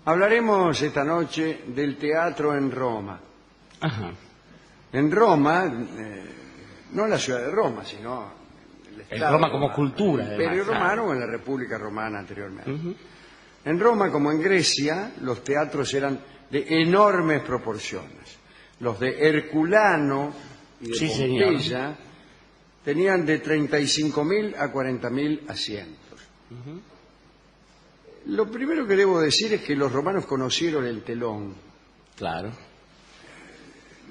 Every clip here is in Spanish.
Hablaremos esta noche del teatro en Roma. Ajá. En Roma, no en la ciudad de Roma, sino el Estado Roma como romano, cultura, el Imperio además, Romano o en la República Romana anteriormente. En Roma, como en Grecia, los teatros eran de enormes proporciones. Los de Herculano y de Pompeya tenían de 35.000 a 40.000 asientos. Lo primero que debo decir es que los romanos conocieron el telón. Claro.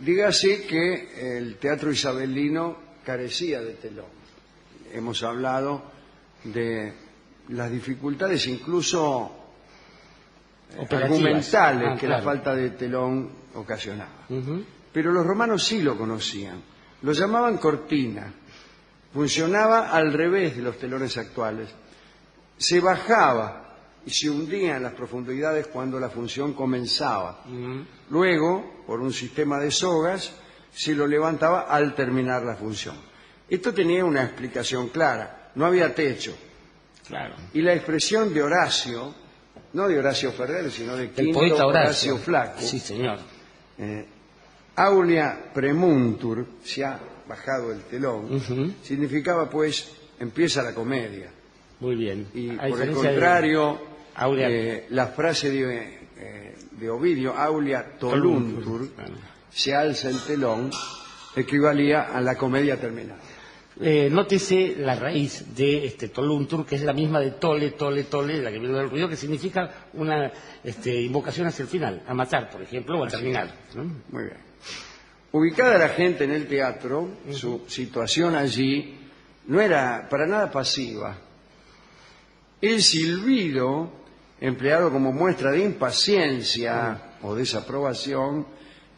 Dígase que el teatro isabelino carecía de telón. Hemos hablado de las dificultades incluso argumentales que la falta de telón ocasionaba. Pero los romanos sí lo conocían. Lo llamaban cortina. Funcionaba al revés de los telones actuales. Se bajaba y se hundía en las profundidades cuando la función comenzaba. Luego, por un sistema de sogas, se lo levantaba al terminar la función. Esto tenía una explicación clara. No había techo. Claro. Y la expresión de Horacio, no de Horacio Ferrer, sino de Quinto poeta Horacio Flaco, sí, señor. Aulia premuntur, se ha bajado el telón, significaba pues empieza la comedia. Muy bien. Y por el contrario, la frase de Ovidio, Aulia toluntur, se alza el telón, equivalía a la comedia terminada. Nótese la raíz de toluntur, que es la misma de tole, tole, tole, la que viene del ruido, que significa una invocación hacia el final, a matar, por ejemplo, o a terminar, ¿no? Muy bien. Ubicada la gente en el teatro, su situación allí no era para nada pasiva. El silbido, empleado como muestra de impaciencia o desaprobación,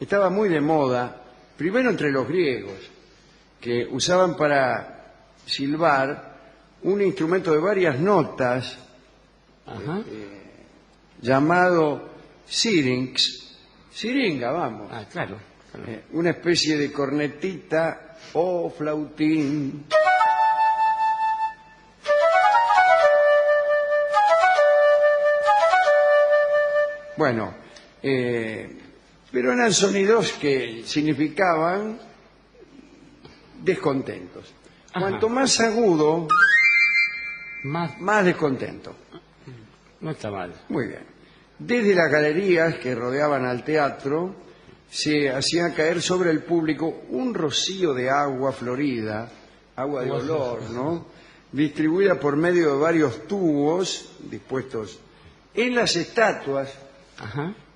estaba muy de moda, primero entre los griegos, que usaban para silbar un instrumento de varias notas llamado syrinx, siringa, vamos. Ah, claro. Una especie de cornetita o flautín. Bueno, pero eran sonidos que significaban descontentos. Cuanto más agudo, más descontento. No está mal. Muy bien. Desde las galerías que rodeaban al teatro, se hacía caer sobre el público un rocío de agua florida, agua de olor, ¿no? Distribuida por medio de varios tubos dispuestos en las estatuas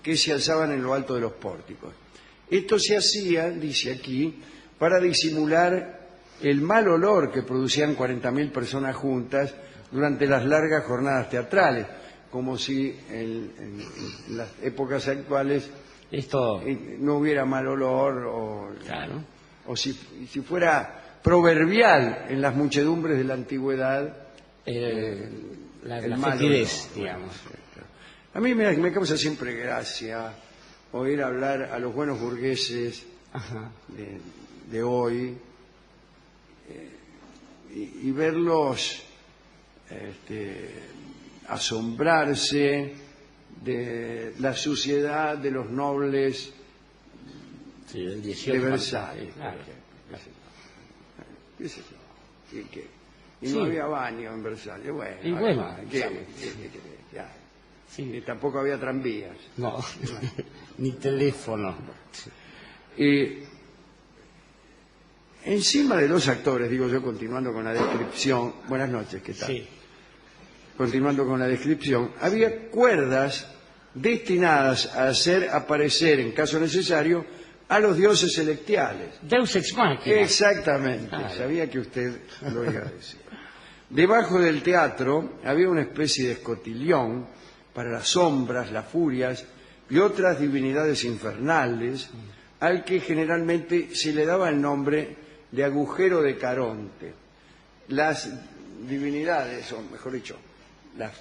que se alzaban en lo alto de los pórticos. Esto se hacía, dice aquí, para disimular el mal olor que producían 40.000 personas juntas durante las largas jornadas teatrales, como si en las épocas actuales no hubiera mal olor o si fuera proverbial en las muchedumbres de la antigüedad la fetidez, digamos. A mí me causa siempre gracia oír hablar a los buenos burgueses de hoy y verlos asombrarse de la suciedad de los nobles de Versalles. Y no había baño en Versalles. Bueno, y tampoco había tranvías. No, ni teléfono. Encima de los actores, digo yo, continuando con la descripción, buenas noches, ¿qué tal? Continuando con la descripción, había cuerdas destinadas a hacer aparecer, en caso necesario, a los dioses celestiales. Deus ex machina. Exactamente, sabía que usted lo iba a decir. Debajo del teatro había una especie de escotillón para las sombras, las furias y otras divinidades infernales, al que generalmente se le daba el nombre de agujero de Caronte. Las divinidades, o mejor dicho, las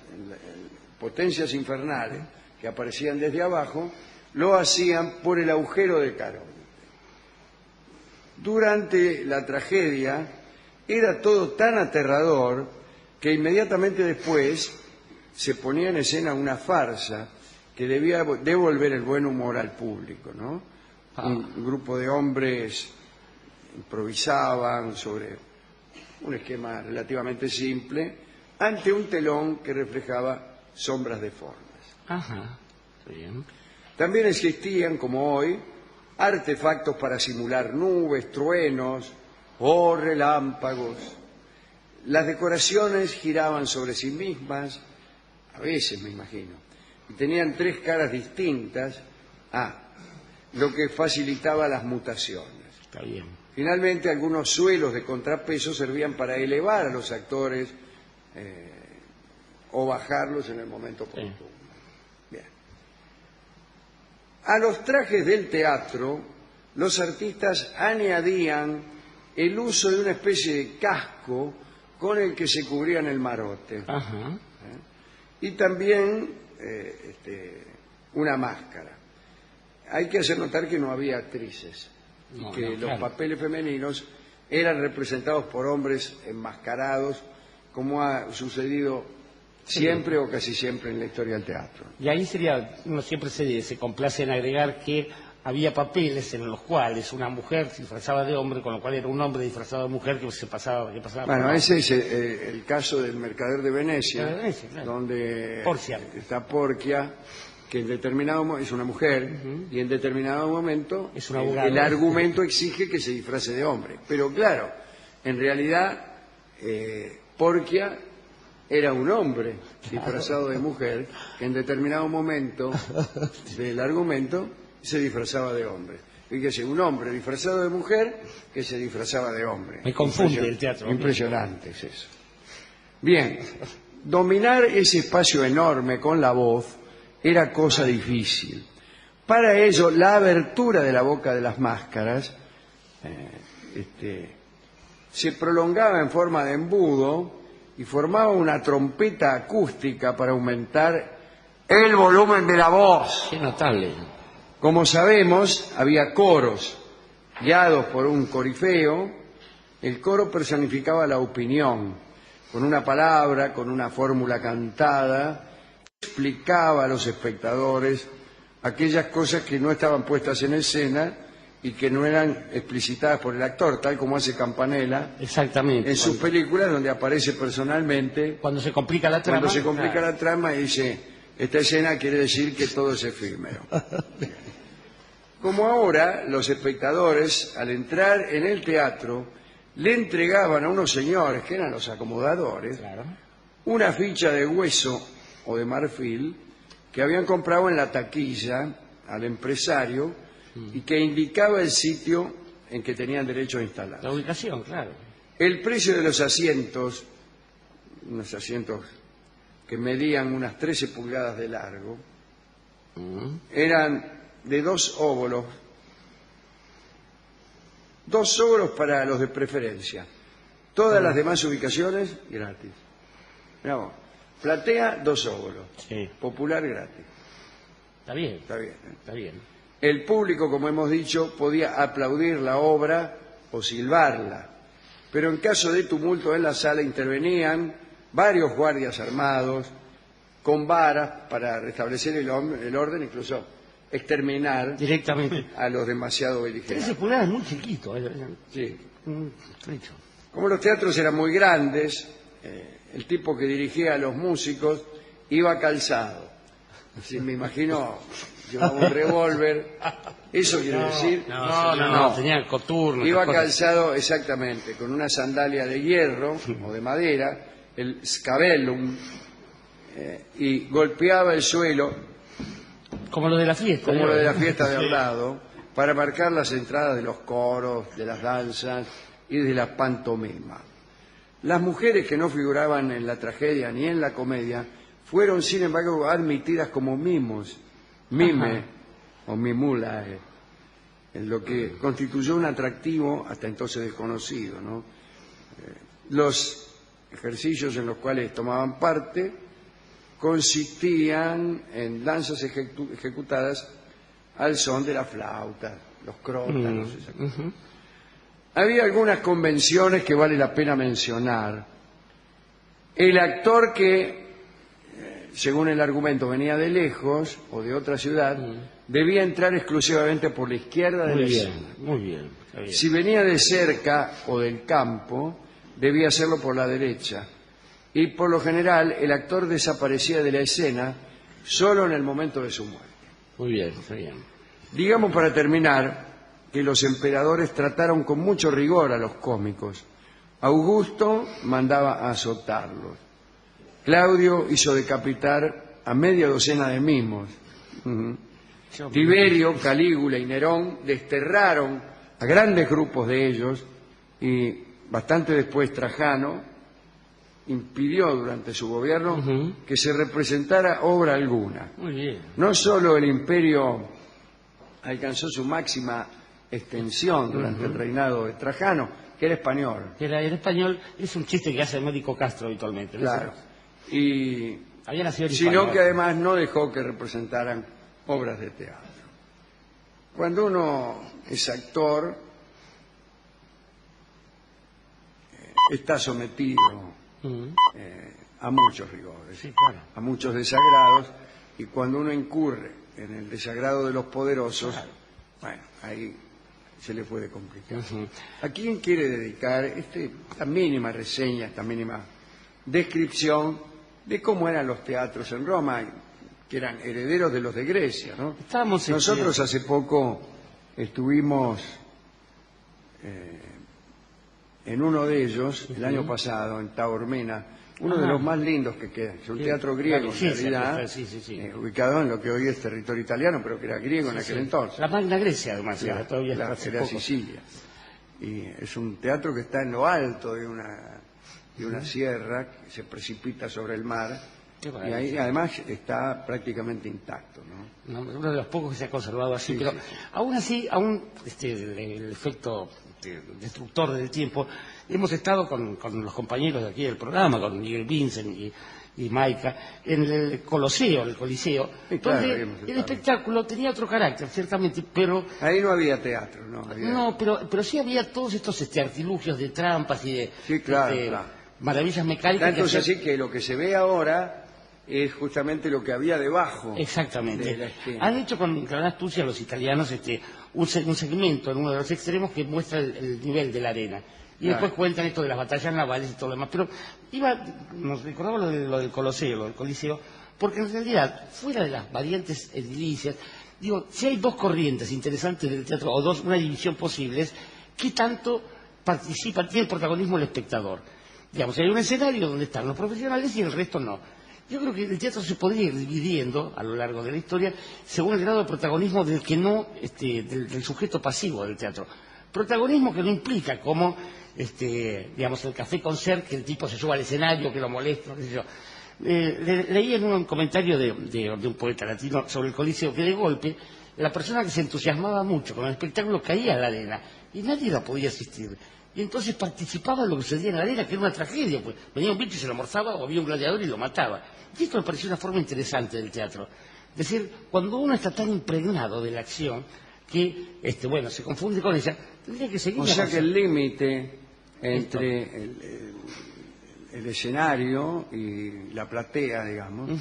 potencias infernales que aparecían desde abajo, lo hacían por el agujero de Caronte. Durante la tragedia era todo tan aterrador que inmediatamente después se ponía en escena una farsa que debía devolver el buen humor al público, ¿no? Un grupo de hombres improvisaban sobre un esquema relativamente simple ante un telón que reflejaba sombras deformes. Ajá, bien. También existían, como hoy, artefactos para simular nubes, truenos o relámpagos. Las decoraciones giraban sobre sí mismas, a veces me imagino, y tenían 3 caras distintas, lo que facilitaba las mutaciones. Está bien. Finalmente, algunos suelos de contrapeso servían para elevar a los actores o bajarlos en el momento oportuno. Sí. Bien. A los trajes del teatro, los artistas añadían el uso de una especie de casco con el que se cubrían el marote. Ajá. Y también una máscara. Hay que hacer notar que no había actrices, No, que los claro. papeles femeninos eran representados por hombres enmascarados, como ha sucedido siempre o casi siempre en la historia del teatro. Y ahí uno siempre se complace en agregar que había papeles en los cuales una mujer se disfrazaba de hombre, con lo cual era un hombre disfrazado de mujer que pasaba Bueno, por... ese es el caso del Mercader de Venecia, De Venecia, claro. donde Porcia. está Porcia, que en determinado es una mujer, y en determinado momento Es un abogado. el argumento exige que se disfrace de hombre. Pero claro, en realidad Porcia era un hombre disfrazado de mujer, que en determinado momento del argumento se disfrazaba de hombre. Fíjese, un hombre disfrazado de mujer que se disfrazaba de hombre. Me confunde el teatro. Impresionante es eso. Bien, dominar ese espacio enorme con la voz era cosa difícil. Para ello, la abertura de la boca de las máscaras se prolongaba en forma de embudo y formaba una trompeta acústica para aumentar el volumen de la voz. Qué notable. Como sabemos, había coros guiados por un corifeo. El coro personificaba la opinión, con una palabra, con una fórmula cantada, explicaba a los espectadores aquellas cosas que no estaban puestas en escena y que no eran explicitadas por el actor, tal como hace Campanella Exactamente. en sus películas, donde aparece personalmente Cuando se complica la trama. cuando se complica claro. la trama y dice: esta escena quiere decir que todo es efímero. Como ahora, los espectadores, al entrar en el teatro, le entregaban a unos señores, que eran los acomodadores, Claro. una ficha de hueso o de marfil que habían comprado en la taquilla al empresario y que indicaba el sitio en que tenían derecho a instalar. La ubicación, claro. El precio de los asientos, unos asientos que medían unas 13 pulgadas de largo, eran de 2 óbolos. 2 óbolos para los de preferencia. Todas las demás ubicaciones, gratis. Mirá vos, platea, 2 óbolos. Sí. Popular, gratis. Está bien. Está bien, ¿eh? Está bien. El público, como hemos dicho, podía aplaudir la obra o silbarla, pero en caso de tumulto en la sala intervenían varios guardias armados con varas para restablecer el orden, incluso exterminar Directamente. a los demasiado 13 beligerantes. pulgadas es muy chiquito. Sí. Estrecho. Como los teatros eran muy grandes, el tipo que dirigía a los músicos iba calzado. Así me imagino, llevaba un revólver. Eso quiere decir... No, tenía coturno. Iba esas cosas. calzado exactamente, con una sandalia de hierro o de madera, el scabellum, y golpeaba el suelo, Como lo de la fiesta. como ¿no? lo de la fiesta de al lado, para marcar las entradas de los coros, de las danzas y de la pantomima. Las mujeres que no figuraban en la tragedia ni en la comedia fueron, sin embargo, admitidas como mimos, mime o mimulae, en lo que constituyó un atractivo hasta entonces desconocido, ¿no? Los ejercicios en los cuales tomaban parte consistían en danzas ejecutadas al son de la flauta, los crótanos, esas cosas. Había algunas convenciones que vale la pena mencionar. El actor que según el argumento, venía de lejos o de otra ciudad, debía entrar exclusivamente por la izquierda de la escena. Muy bien, está bien. Si venía de cerca o del campo, debía hacerlo por la derecha. Y por lo general, el actor desaparecía de la escena solo en el momento de su muerte. Muy bien, está bien. Digamos para terminar que los emperadores trataron con mucho rigor a los cómicos. Augusto mandaba azotarlos. Claudio hizo decapitar a media docena de mimos. Tiberio, Calígula y Nerón desterraron a grandes grupos de ellos y bastante después Trajano impidió durante su gobierno que se representara obra alguna. Muy bien. No solo el imperio alcanzó su máxima extensión durante el reinado de Trajano, que era español. El español es un chiste que hace el médico Castro habitualmente. ¿No? Claro. Y había nacido en sino España. que además no dejó que representaran obras de teatro. Cuando uno es actor, está sometido a muchos rigores, Sí, claro. a muchos desagrados, y cuando uno incurre en el desagrado de los poderosos, bueno, ahí se le puede complicar. ¿A quién quiere dedicar esta mínima reseña, esta mínima descripción de cómo eran los teatros en Roma, que eran herederos de los de Grecia, ¿no? Nosotros hace poco estuvimos en uno de ellos, el año pasado, en Taormina, uno de los más lindos que queda. Es un teatro griego, en realidad, ubicado en lo que hoy es territorio italiano, pero que era griego en aquel entonces. La Magna Grecia, además, Claro, todavía claro, hace era poco. Sicilia. Y es un teatro que está en lo alto de una sierra que se precipita sobre el mar, y ahí además está prácticamente intacto, ¿no? Uno de los pocos que se ha conservado así, Sí, pero sí. aún así, el efecto destructor del tiempo, hemos estado con los compañeros de aquí del programa, con Miguel Vincent y Maica, en el Coliseo, Sí, claro, donde habíamos el estado. espectáculo tenía otro carácter, ciertamente, pero Ahí no había teatro, ¿no? pero sí había todos estos artilugios de trampas y de Sí, claro, claro. maravillas mecánicas. Tanto es que hacían- así que lo que se ve ahora es justamente lo que había debajo. Exactamente. de la esquina. Han hecho con gran astucia los italianos un segmento en uno de los extremos que muestra el nivel de la arena. Y Claro. después cuentan esto de las batallas navales y todo lo demás. Pero nos recordaba lo del Coliseo, porque en realidad, fuera de las variantes edilicias, digo, si hay dos corrientes interesantes del teatro, o una división posible, es qué tanto tiene el protagonismo el espectador. Digamos, hay un escenario donde están los profesionales y el resto no. Yo creo que el teatro se podría ir dividiendo a lo largo de la historia según el grado de protagonismo del que no, del sujeto pasivo del teatro. Protagonismo que no implica como, digamos, el café concert, que el tipo se suba al escenario, que lo molesta, qué sé yo. Leí en un comentario de un poeta latino sobre el Coliseo que de golpe la persona que se entusiasmaba mucho con el espectáculo caía en la arena y nadie la podía asistir. Y entonces participaba en lo que sucedía en la arena, que era una tragedia, pues venía un bicho y se lo almorzaba, o había un gladiador y lo mataba. Y esto me pareció una forma interesante del teatro. Es decir, cuando uno está tan impregnado de la acción que, se confunde con ella, tendría que seguir. O sea que el límite entre el escenario y la platea, digamos,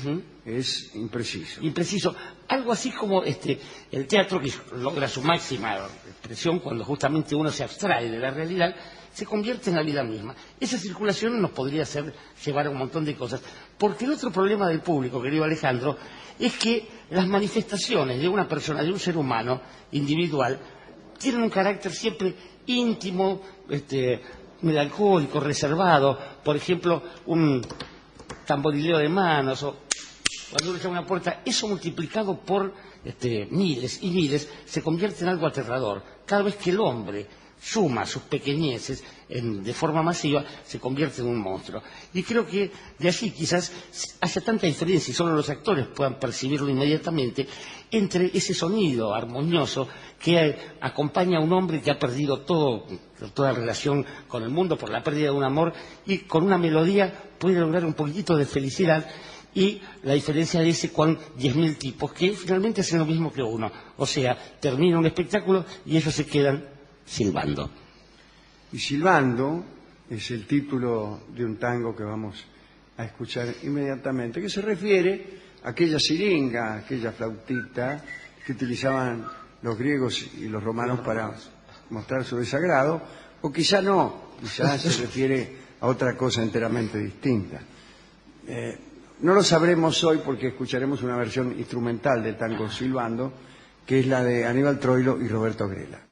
es impreciso. Impreciso. Algo así como el teatro, que logra su máxima expresión cuando justamente uno se abstrae de la realidad, se convierte en la vida misma. Esa circulación nos podría hacer llevar a un montón de cosas. Porque el otro problema del público, querido Alejandro, es que las manifestaciones de una persona, de un ser humano individual, tienen un carácter siempre íntimo, melancólico, reservado. Por ejemplo, un tamborileo de manos, o cuando uno llama una puerta, eso multiplicado por miles y miles se convierte en algo aterrador. Cada vez que el hombre suma sus pequeñeces de forma masiva, se convierte en un monstruo. Y creo que de allí quizás haya tanta diferencia, y solo los actores puedan percibirlo inmediatamente, entre ese sonido armonioso que acompaña a un hombre que ha perdido toda relación con el mundo por la pérdida de un amor, y con una melodía puede lograr un poquitito de felicidad. Y la diferencia de ese con 10.000 tipos que finalmente hacen lo mismo que uno. O sea, termina un espectáculo y ellos se quedan silbando. Y Silbando es el título de un tango que vamos a escuchar inmediatamente, que se refiere a aquella siringa, aquella flautita que utilizaban los griegos y los romanos para mostrar su desagrado, o quizá no, quizá se refiere a otra cosa enteramente distinta. No lo sabremos hoy porque escucharemos una versión instrumental del tango Silbando, que es la de Aníbal Troilo y Roberto Grela.